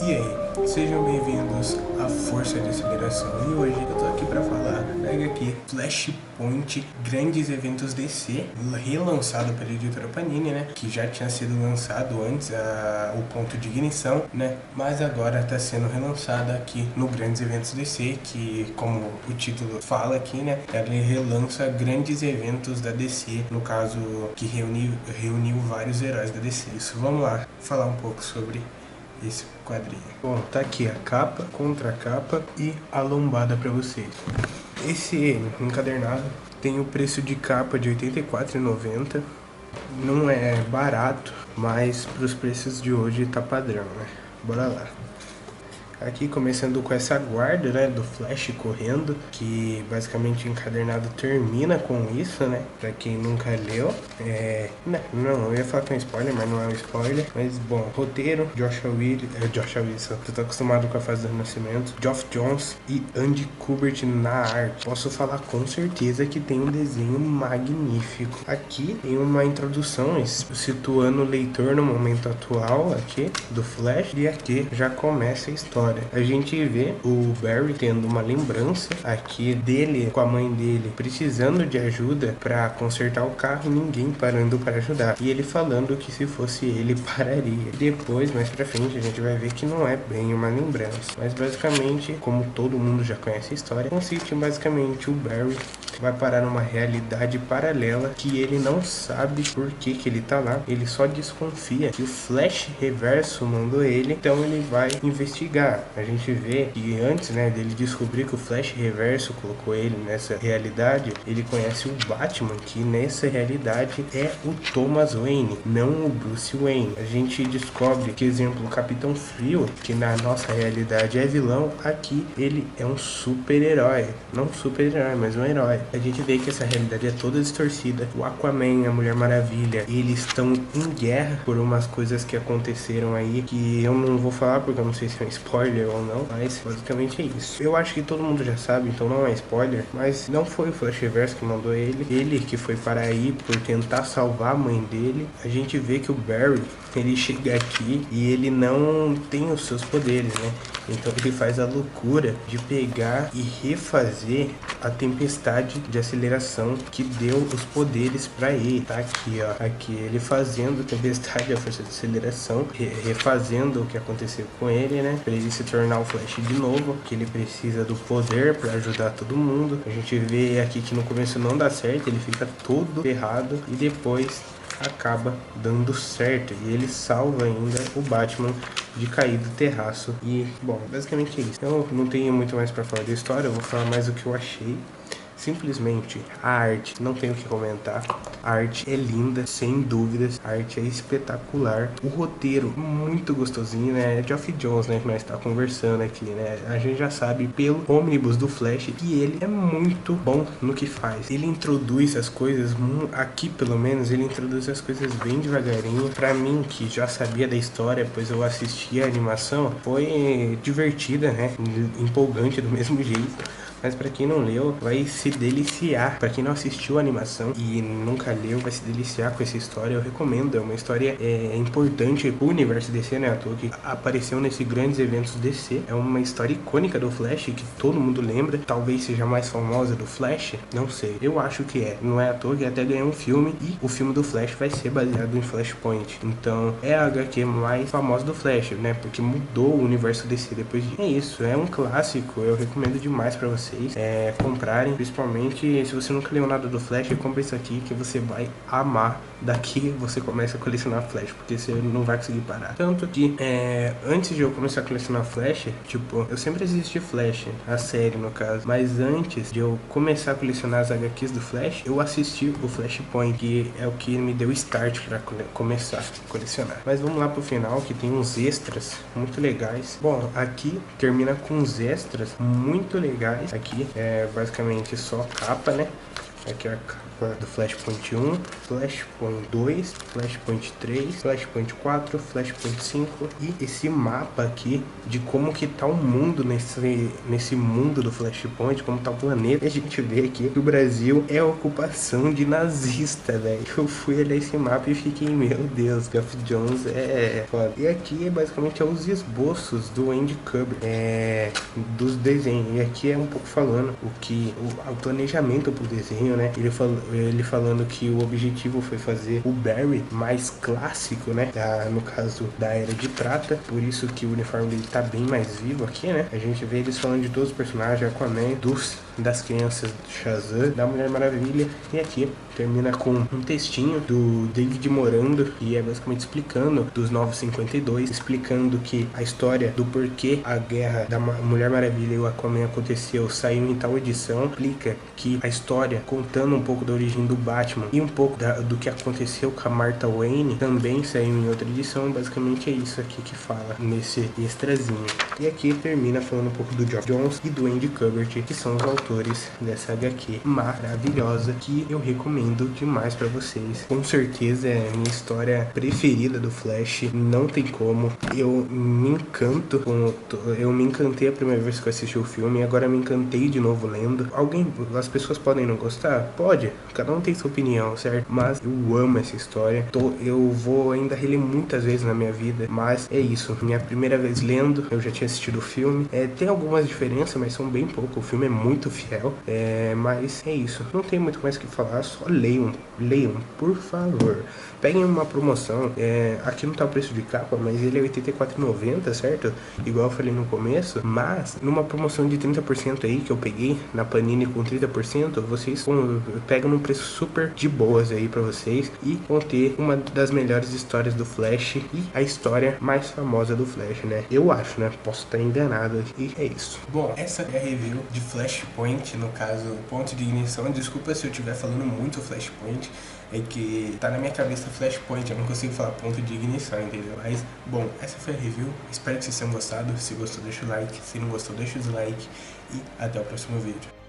E aí, sejam bem-vindos à Força de Aceleração. E hoje eu tô aqui pra falar da HQ Flashpoint, Grandes Eventos DC, relançado pela editora Panini, né? Que já tinha sido lançado antes, o ponto de ignição, né? Mas agora tá sendo relançada aqui no Grandes Eventos DC, que, como o título fala aqui, né? Ela relança grandes eventos da DC, no caso, que reuniu vários heróis da DC. Isso, vamos lá falar um pouco sobre esse quadrinho. Bom, tá aqui a capa, contracapa e a lombada pra vocês. Esse encadernado tem o preço de capa de R$ 84,90. Não é barato, mas pros preços de hoje tá padrão, né? Bora lá. Aqui começando com essa guarda, né, do Flash correndo, que basicamente o encadernado termina com isso, né, pra quem nunca leu. Não, eu ia falar que é um spoiler, mas não é um spoiler. Mas bom, roteiro, Joshua Wilson, tu tá acostumado com a fase do Renascimento, Geoff Johns e Andy Kubert na arte. Posso falar com certeza que tem um desenho magnífico. Aqui tem uma introdução situando o leitor no momento atual aqui do Flash, e aqui já começa a história. A gente vê o Barry tendo uma lembrança aqui dele com a mãe dele precisando de ajuda para consertar o carro e ninguém parando para ajudar. E ele falando que se fosse ele pararia. Depois, mais pra frente, a gente vai ver que não é bem uma lembrança. Mas basicamente, como todo mundo já conhece a história, consiste em basicamente o Barry vai parar numa realidade paralela que ele não sabe por que ele tá lá. Ele só desconfia que o Flash Reverso mandou ele, então ele vai investigar. A gente vê que antes, né, dele descobrir que o Flash Reverso colocou ele nessa realidade, ele conhece o Batman, que nessa realidade é o Thomas Wayne, não o Bruce Wayne. A gente descobre que, exemplo, o Capitão Frio, que na nossa realidade é vilão, aqui ele é um super-herói. Não um super-herói, mas um herói. A gente vê que essa realidade é toda distorcida. O Aquaman, a Mulher Maravilha, eles estão em guerra por umas coisas que aconteceram aí, que eu não vou falar porque eu não sei se é um spoiler ou não, mas basicamente é isso. Eu acho que todo mundo já sabe, então não é spoiler, mas não foi o Flash Reverso que mandou ele que foi para aí por tentar salvar a mãe dele. A gente vê que o Barry, ele chega aqui e ele não tem os seus poderes, né? Então ele faz a loucura de pegar e refazer a tempestade de aceleração que deu os poderes para ele. Tá aqui, ó. Aqui ele fazendo tempestade, a força de aceleração, refazendo o que aconteceu com ele, né? Pra ele se tornar o Flash de novo, que ele precisa do poder para ajudar todo mundo. A gente vê aqui que no começo não dá certo, ele fica todo errado e depois acaba dando certo e ele salva ainda o Batman de cair do terraço. E bom, basicamente é isso. Eu não tenho muito mais para falar da história, eu vou falar mais o que eu achei. Simplesmente a arte, não tenho o que comentar. A arte é linda, sem dúvidas. A arte é espetacular. O roteiro, muito gostosinho, né? É Geoff Johns, né? Que nós tá conversando aqui, né? A gente já sabe pelo ônibus do Flash que ele é muito bom no que faz. Ele introduz as coisas, aqui pelo menos, ele introduz as coisas bem devagarinho. Pra mim, que já sabia da história, pois eu assisti a animação, foi divertida, né? Empolgante do mesmo jeito. Mas pra quem não leu, vai se deliciar. Pra quem não assistiu a animação e nunca leu, vai se deliciar com essa história. Eu recomendo, é uma história importante pro universo DC, né? À toa que apareceu nesses grandes eventos DC. É uma história icônica do Flash, que todo mundo lembra. Talvez seja a mais famosa do Flash, não sei. Eu acho que é. Não é à toa que até ganhou um filme. E o filme do Flash vai ser baseado em Flashpoint. Então, é a HQ mais famosa do Flash, né? Porque mudou o universo DC depois disso. É isso, é um clássico. Eu recomendo demais pra vocês comprarem, principalmente se você nunca leu nada do Flash, compra isso aqui que você vai amar. Daqui você começa a colecionar Flash, porque você não vai conseguir parar. Tanto que antes de eu começar a colecionar Flash, tipo, eu sempre assisti Flash, a série no caso, mas antes de eu começar a colecionar as HQs do Flash, eu assisti o Flashpoint, que é o que me deu start para começar a colecionar. Mas vamos lá pro final, que tem uns extras muito legais. Bom, aqui termina com uns extras muito legais. Aqui é basicamente só capa, né? Aqui é mapa do Flashpoint 1, Flashpoint 2, Flashpoint 3, Flashpoint 4, Flashpoint 5 e esse mapa aqui de como que tá o mundo nesse mundo do Flashpoint, como tá o planeta. E a gente vê aqui que o Brasil é a ocupação de nazista, velho. Eu fui olhar esse mapa e fiquei, meu Deus, Geoff Johns é foda. E aqui basicamente é os esboços do Andy Kubert, dos desenhos. E aqui é um pouco falando o planejamento pro desenho, né? Ele falando que o objetivo foi fazer o Barry mais clássico, né? No caso da Era de Prata, por isso que o uniforme dele tá bem mais vivo aqui, né? A gente vê eles falando de todos os personagens, Aquaman, das crianças do Shazam, da Mulher Maravilha, e aqui termina com um textinho do David Morando, e é basicamente explicando dos Novos 52, explicando que a história do porquê a guerra da Mulher Maravilha e o Aquaman aconteceu saiu em tal edição, explica que a história contando um pouco da origem do Batman e um pouco do que aconteceu com a Martha Wayne também saiu em outra edição. Basicamente é isso aqui que fala nesse extrazinho. E aqui termina falando um pouco do Geoff Johns e do Andy Kubert, que são os autores dessa HQ maravilhosa que eu recomendo demais pra vocês. Com certeza é a minha história preferida do Flash, não tem como. Eu me encantei a primeira vez que eu assisti o filme e agora me encantei de novo lendo. As pessoas podem não gostar? Pode, cada um tem sua opinião, certo? Mas eu amo essa história, eu vou ainda reler muitas vezes na minha vida, mas é isso, minha primeira vez lendo, eu já tinha assistido o filme, tem algumas diferenças, mas são bem pouco, o filme é muito fiel, mas é isso, não tem muito mais o que falar, só leiam, por favor. Peguem uma promoção, aqui não tá o preço de capa, mas ele é R$ 84,90, certo? Igual eu falei no começo, mas numa promoção de 30% aí que eu peguei na Panini com 30%, vocês pegam num preço super de boas aí pra vocês e vão ter uma das melhores histórias do Flash e a história mais famosa do Flash, né? Eu acho, né? Posso estar enganado e é isso. Bom, essa é a review de Flashpoint, no caso, ponto de ignição. Desculpa se eu estiver falando muito Flashpoint, é que tá na minha cabeça Flashpoint, eu não consigo falar ponto de ignição, entendeu? Mas, bom, essa foi a review, espero que vocês tenham gostado. Se gostou, deixa o like, se não gostou, deixa o dislike e até o próximo vídeo.